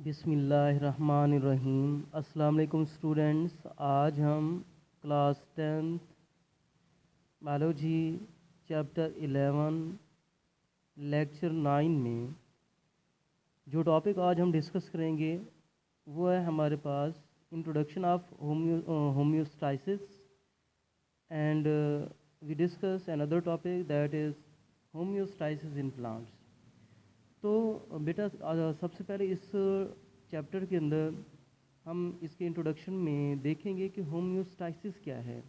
بسم اللہ الرحمن الرحیم۔ السلام علیکم اسٹوڈنٹس، آج ہم class 10th biology chapter 11 lecture 9 میں جو ٹاپک آج ہم ڈسکس کریں گے وہ ہے ہمارے پاس introduction of homeostasis and we discuss another topic that is homeostasis in plants. تو بیٹا سب سے پہلے اس چیپٹر کے اندر ہم اس کے انٹروڈکشن میں دیکھیں گے کہ ہومیوسٹائسس کیا ہے۔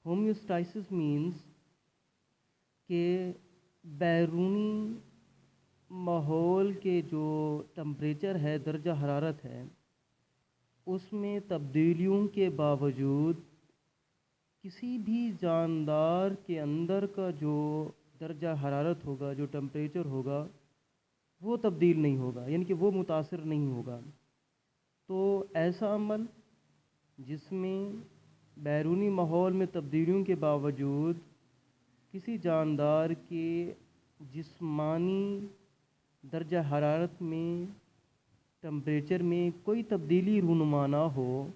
ہومیوسٹائسس مینس کہ بیرونی ماحول کے جو ٹمپریچر ہے، درجہ حرارت ہے، اس میں تبدیلیوں کے باوجود کسی بھی جاندار کے اندر کا جو درجہ حرارت ہوگا، جو ٹمپریچر ہوگا، وہ تبدیل نہیں ہوگا، یعنی کہ وہ متاثر نہیں ہوگا۔ تو ایسا عمل جس میں بیرونی ماحول میں تبدیلیوں کے باوجود کسی جاندار کے جسمانی درجہ حرارت میں، ٹمپریچر میں کوئی تبدیلی رونما نہ ہو،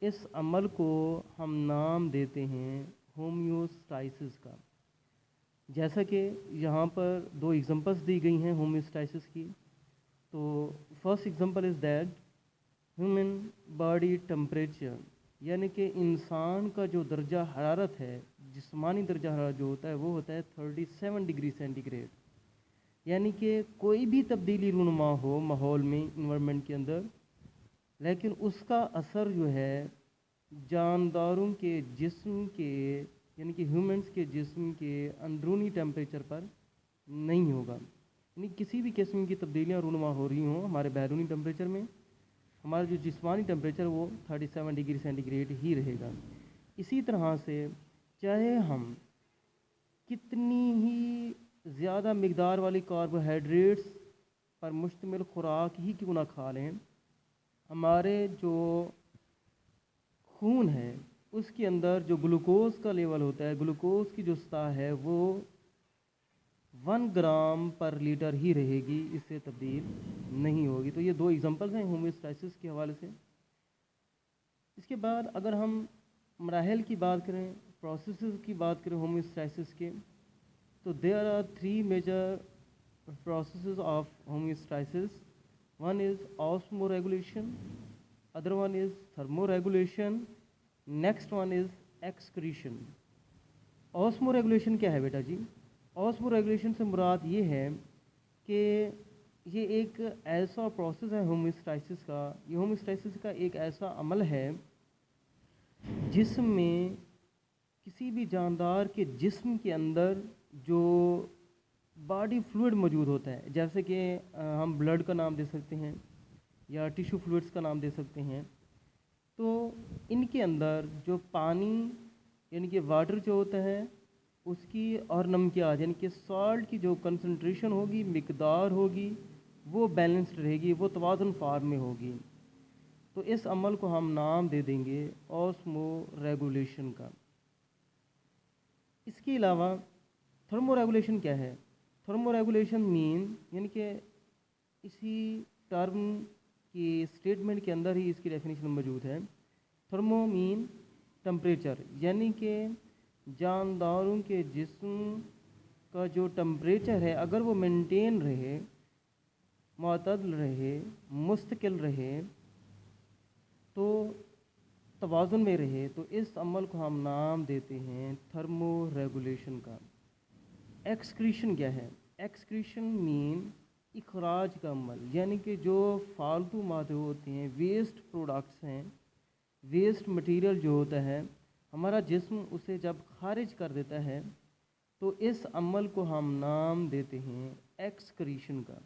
اس عمل کو ہم نام دیتے ہیں ہومیوسٹائسس کا۔ جیسا کہ یہاں پر دو ایگزامپلس دی گئی ہیں ہومیوسٹائسس کی۔ تو first example is that human body temperature, یعنی کہ انسان کا جو درجہ حرارت ہے، جسمانی درجہ حرارت جو ہوتا ہے وہ ہوتا ہے 37 ڈگری سینٹی گریڈ۔ یعنی کہ کوئی بھی تبدیلی رونما ہو ماحول میں، انوائرمنٹ کے اندر، لیکن اس کا اثر جو ہے جانداروں کے جسم کے، یعنی کہ ہیومنس کے جسم کے اندرونی ٹیمپریچر پر نہیں ہوگا۔ یعنی کسی بھی قسم کی تبدیلیاں رونما ہو رہی ہوں ہمارے بیرونی ٹیمپریچر میں، ہمارا جو جسمانی ٹیمپریچر وہ 37 ڈگری سینٹی گریڈ ہی رہے گا۔ اسی طرح سے چاہے ہم کتنی ہی زیادہ مقدار والی کاربوہائیڈریٹس پر مشتمل خوراک ہی کیوں نہ کھا لیں، ہمارے جو خون ہے اس کے اندر جو گلوکوز کا لیول ہوتا ہے، گلوکوز کی جو سطح ہے وہ 1 گرام پر لیٹر ہی رہے گی، اس سے تبدیل نہیں ہوگی۔ تو یہ دو ایگزامپلز ہیں ہومیوسٹائسس کے حوالے سے۔ اس کے بعد اگر ہم مراحل کی بات کریں، پروسیسز کی بات کریں ہومیوسٹائسس کے، تو there are 3 major processes of homeostasis. One is osmoregulation, other one is thermoregulation, next one is excretion. osmoregulation کیا ہے بیٹا جی؟ osmoregulation سے مراد یہ ہے کہ یہ ایک ایسا پروسیس ہے ہومیوسٹائسس کا، یہ ہومیوسٹائسس کا ایک ایسا عمل ہے جس میں کسی بھی جاندار کے جسم کے اندر جو باڈی فلوئڈ موجود ہوتا ہے، جیسے کہ ہم بلڈ کا نام دے سکتے ہیں یا ٹیشو فلوئڈس کا نام دے سکتے ہیں، تو ان کے اندر جو پانی یعنی کہ واٹر جو ہوتا ہے اس کی اور نمکیات یعنی کہ سالٹ کی جو کنسنٹریشن ہوگی، مقدار ہوگی، وہ بیلنسڈ رہے گی، وہ توازن فارم میں ہوگی۔ تو اس عمل کو ہم نام دے دیں گے اوسمو ریگولیشن کا۔ اس کے علاوہ تھرمو ریگولیشن کیا ہے؟ تھرمو ریگولیشن مین، یعنی کہ اسی ٹرم کی اسٹیٹمنٹ کے اندر ہی اس کی ڈیفینیشن موجود ہے۔ تھرمو مین ٹمپریچر، یعنی کہ جانداروں کے جسم کا جو ٹمپریچر ہے اگر وہ مینٹین رہے، معتدل رہے، مستقل رہے، تو توازن میں رہے، تو اس عمل کو ہم نام دیتے ہیں تھرمو ریگولیشن کا۔ ایکسکریشن کیا ہے؟ ایکسکریشن مین اخراج کا عمل، یعنی کہ جو فالتو مادے ہوتے ہیں، ویسٹ پروڈکٹس ہیں، ویسٹ مٹیریل جو ہوتا ہے، ہمارا جسم اسے جب خارج کر دیتا ہے تو اس عمل کو ہم نام دیتے ہیں ایکسکریشن کا۔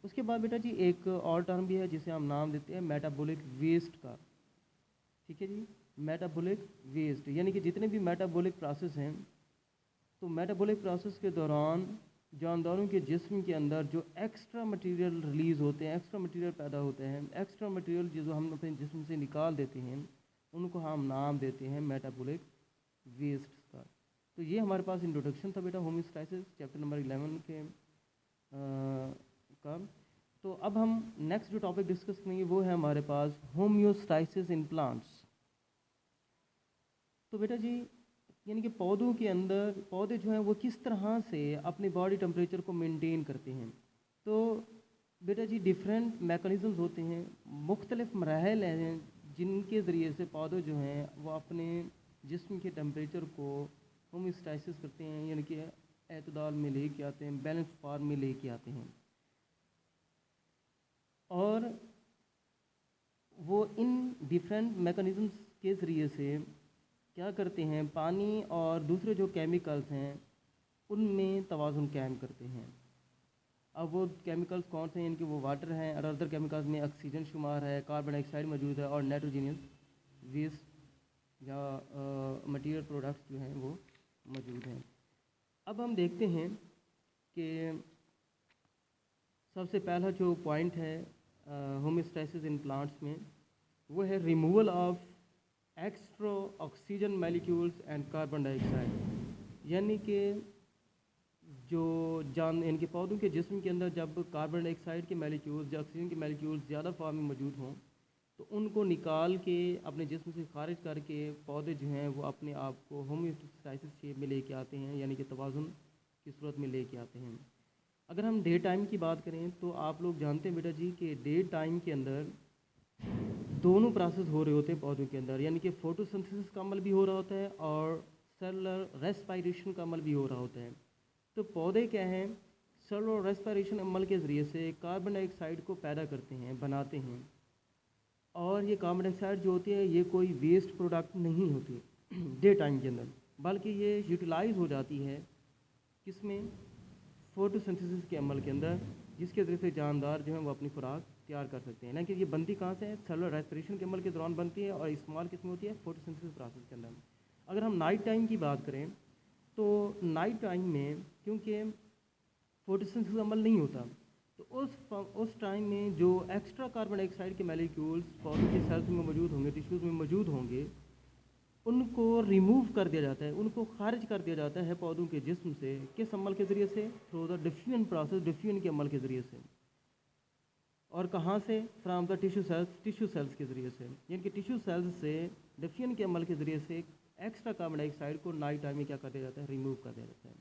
اس کے بعد بیٹا جی ایک اور ٹرم بھی ہے جسے ہم نام دیتے ہیں میٹابولک ویسٹ کا۔ ٹھیک ہے جی، میٹابولک ویسٹ، یعنی کہ جتنے بھی میٹابولک پروسیس ہیں، تو میٹابولک پروسیس کے دوران جانداروں کے جسم کے اندر جو ایکسٹرا مٹیریل ریلیز ہوتے ہیں، ایکسٹرا مٹیریل پیدا ہوتے ہیں، ایکسٹرا مٹیریل جو ہم اپنے جسم سے نکال دیتے ہیں، ان کو ہم نام دیتے ہیں میٹابولک ویسٹ کا۔ تو یہ ہمارے پاس انٹروڈکشن تھا بیٹا ہومیوسٹائسس چیپٹر نمبر 11 کے کا۔ تو اب ہم نیکسٹ جو ٹاپک ڈسکس کریں گے وہ ہے ہمارے پاس ہومیوسٹائسس ان پلانٹس. تو بیٹا جی یعنی کہ پودوں کے اندر پودے جو ہیں وہ کس طرح سے اپنی باڈی ٹمپریچر کو مینٹین کرتے ہیں. تو بیٹا جی ڈیفرینٹ میکانزمز ہوتے ہیں, مختلف مراحل ہیں جن کے ذریعے سے پودے جو ہیں وہ اپنے جسم کے ٹمپریچر کو ہومیوسٹائسس کرتے ہیں, یعنی کہ اعتدال میں لے کے آتے ہیں, بیلنس فارم میں لے کے آتے ہیں. اور وہ ان ڈیفرینٹ میکانزمز کے ذریعے سے کیا کرتے ہیں, پانی اور دوسرے جو کیمیکلز ہیں ان میں توازن قائم کرتے ہیں. اب وہ کیمیکلز کون سے ہیں, ان کے وہ واٹر ہیں, اور ادر کیمیکلز میں آکسیجن شمار ہے, کاربن ڈائی آکسائڈ موجود ہے, اور نائٹروجینس ویسٹ یا مٹیریل پروڈکٹس جو ہیں وہ موجود ہیں. اب ہم دیکھتے ہیں کہ سب سے پہلا جو پوائنٹ ہے ہومیوسٹائسس ان پلانٹس میں وہ ہے removal of extra oxygen molecules and carbon dye oxide. یعنی کہ جو یعنی کہ پودوں کے جسم کے اندر جب کاربن ڈائی آکسائڈ کے مالیکیولز یا آکسیجن کے مالیکیولز زیادہ فارم میں موجود ہوں تو ان کو نکال کے اپنے جسم سے خارج کر کے پودے جو ہیں وہ اپنے آپ کو ہومیوسٹائسس شیپ میں لے کے آتے ہیں, یعنی کہ توازن کی صورت میں لے کے آتے ہیں. اگر ہم ڈے ٹائم کی بات کریں تو آپ لوگ جانتے ہیں بیٹا جی کہ ڈے ٹائم کے اندر دونوں پروسیس ہو رہے ہوتے ہیں پودوں کے اندر, یعنی کہ فوٹو سنتھسس کا عمل بھی ہو رہا ہوتا ہے اور سیلولر ریسپائریشن کا عمل بھی ہو رہا ہوتا ہے. تو پودے کیا ہیں, سیلولر ریسپائریشن عمل کے ذریعے سے کاربن ڈائی آکسائڈ کو پیدا کرتے ہیں, بناتے ہیں. اور یہ کاربن ڈائی آکسائڈ جو ہوتی ہے یہ کوئی ویسٹ پروڈکٹ نہیں ہوتی ڈے ٹائم کے اندر, بلکہ یہ یوٹیلائز ہو جاتی ہے کس میں, فوٹو سنتھسس کے عمل کے اندر, جس کے ذریعے سے جاندار جو ہیں وہ اپنی خوراک تیار کر سکتے ہیں. لیکن یہ بنتی کہاں سے ہے, سیلولر ریسپریشن کے عمل کے دوران بنتی ہے, اور استعمال کس میں ہوتی ہے, فوٹو سنتھسس پروسیس کے اندر. اگر ہم نائٹ ٹائم کی بات کریں تو نائٹ ٹائم میں کیونکہ فوٹو سنتھسس عمل نہیں ہوتا تو اس ٹائم میں جو ایکسٹرا کاربن ڈائی آکسائڈ کے مالیکیولز پودوں کے سیلز میں موجود ہوں گے, ٹیشوز میں موجود ہوں گے, ان کو ریموو کر دیا جاتا ہے, ان کو خارج کر دیا جاتا ہے پودوں کے جسم سے. کس عمل کے ذریعے سے, through the diffusion process, diffusion کے عمل کے ذریعے سے. اور کہاں سے, فرام دا ٹیشو سیلز کے ذریعے سے, یعنی کہ ٹیشو سیلز سے ڈفیوژن کے عمل کے ذریعے سے ایکسٹرا کاربن ڈائی آکسائڈ کو نائٹ ٹائم میں کیا کر دیا جاتا ہے, ریموو کر دیا جاتا ہے.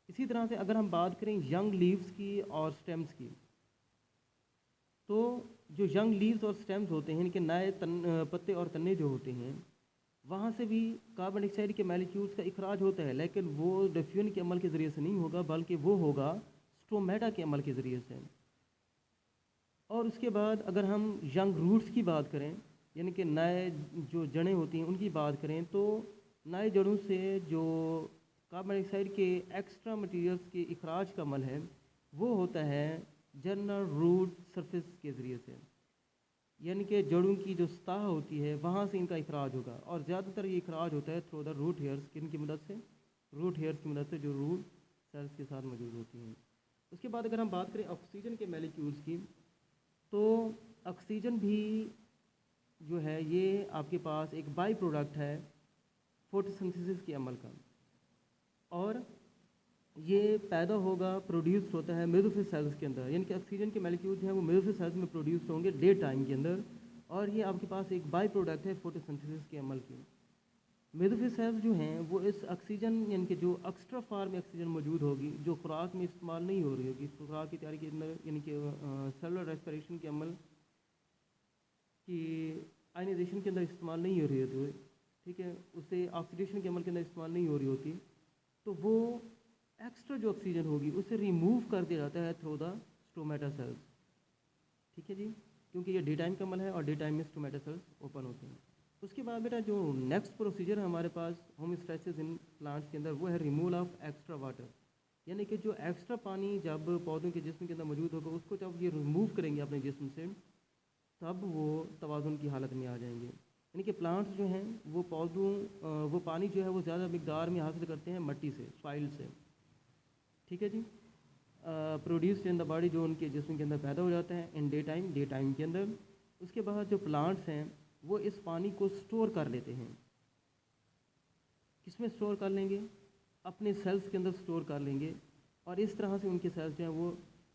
اسی طرح سے اگر ہم بات کریں ینگ لیوز کی اور سٹیمز کی, تو جو ینگ لیوز اور سٹیمز ہوتے ہیں, ان کے نئے پتے اور تنے جو ہوتے ہیں, وہاں سے بھی کاربن ڈائی آکسائڈ کے مالیکیولز کا اخراج ہوتا ہے, لیکن وہ ڈفیوژن کے عمل کے ذریعے سے نہیں ہوگا, بلکہ وہ ہوگا اسٹومیٹا کے عمل کے ذریعے سے. اور اس کے بعد اگر ہم ینگ روٹس کی بات کریں, یعنی کہ نئے جو جڑیں ہوتی ہیں ان کی بات کریں, تو نئے جڑوں سے جو کاربن ڈائی آکسائڈ کے ایکسٹرا مٹیریلز کے اخراج کا عمل ہے وہ ہوتا ہے جنرل روٹ سرفیس کے ذریعے سے, یعنی کہ جڑوں کی جو سطح ہوتی ہے وہاں سے ان کا اخراج ہوگا. اور زیادہ تر یہ اخراج ہوتا ہے تھرو دا روٹ ہیئرس, کن کی مدد سے, روٹ ہیئرس کی مدد سے جو روٹ سیلز کے ساتھ موجود ہوتی ہیں. اس کے بعد اگر ہم بات کریں آکسیجن کے مالیکیولز کی, تو آکسیجن بھی جو ہے یہ آپ کے پاس ایک بائی پروڈکٹ ہے فوٹو سنتھسس کے عمل کا, اور یہ پیدا ہوگا, پروڈیوس ہوتا ہے میزوفیل سیلز کے اندر. یعنی کہ آکسیجن کے مالیکیولز ہیں وہ میزوفیل سیلز میں پروڈیوس ہوں گے ڈے ٹائم کے اندر, اور یہ آپ کے پاس ایک بائی پروڈکٹ ہے فوٹو سنتھسس کے عمل کی. میزوفیل سیلز جو ہیں وہ اس آکسیجن, یعنی کہ جو ایکسٹرا فارم آکسیجن موجود ہوگی جو خوراک میں استعمال نہیں ہو رہی ہوگی, خوراک کی تیاری کے اندر, یعنی کہ سیلولر ریسپریشن کے عمل کی آئنائزیشن کے اندر استعمال نہیں ہو رہی ہوتی, ٹھیک ہے, اسے آکسیڈیشن کے عمل کے اندر استعمال نہیں ہو رہی ہوتی, تو وہ ایکسٹرا جو آکسیجن ہوگی اسے ریموو کر دیا جاتا ہے تھرو دا اسٹومیٹا سیلز. ٹھیک ہے جی, کیونکہ یہ ڈے ٹائم کا عمل ہے اور ڈے ٹائم میں اسٹومیٹا سیلز اوپن ہوتے ہیں. اس کے بعد بیٹا جو نیکسٹ پروسیجر ہے ہمارے پاس ہومیوسٹائسس ان پلانٹس کے اندر وہ ہے ریموول آف ایکسٹرا واٹر. یعنی کہ جو ایکسٹرا پانی جب پودوں کے جسم کے اندر موجود ہوگا اس کو جب یہ ریموو کریں گے اپنے جسم سے, تب وہ توازن کی حالت میں آ جائیں گے. یعنی کہ پلانٹس جو ہیں وہ وہ پانی جو ہے وہ زیادہ مقدار میں حاصل کرتے ہیں مٹی سے, سوائل سے. ٹھیک ہے جی, پروڈیوسڈ ان دا باڈی, جو ان کے جسم کے اندر پیدا ہو جاتا ہے ان ڈے ٹائم کے اندر. اس کے بعد جو پلانٹس ہیں وہ اس پانی کو سٹور کر لیتے ہیں. کس میں سٹور کر لیں گے, اپنے سیلز کے اندر سٹور کر لیں گے, اور اس طرح سے ان کے سیلز جو ہیں وہ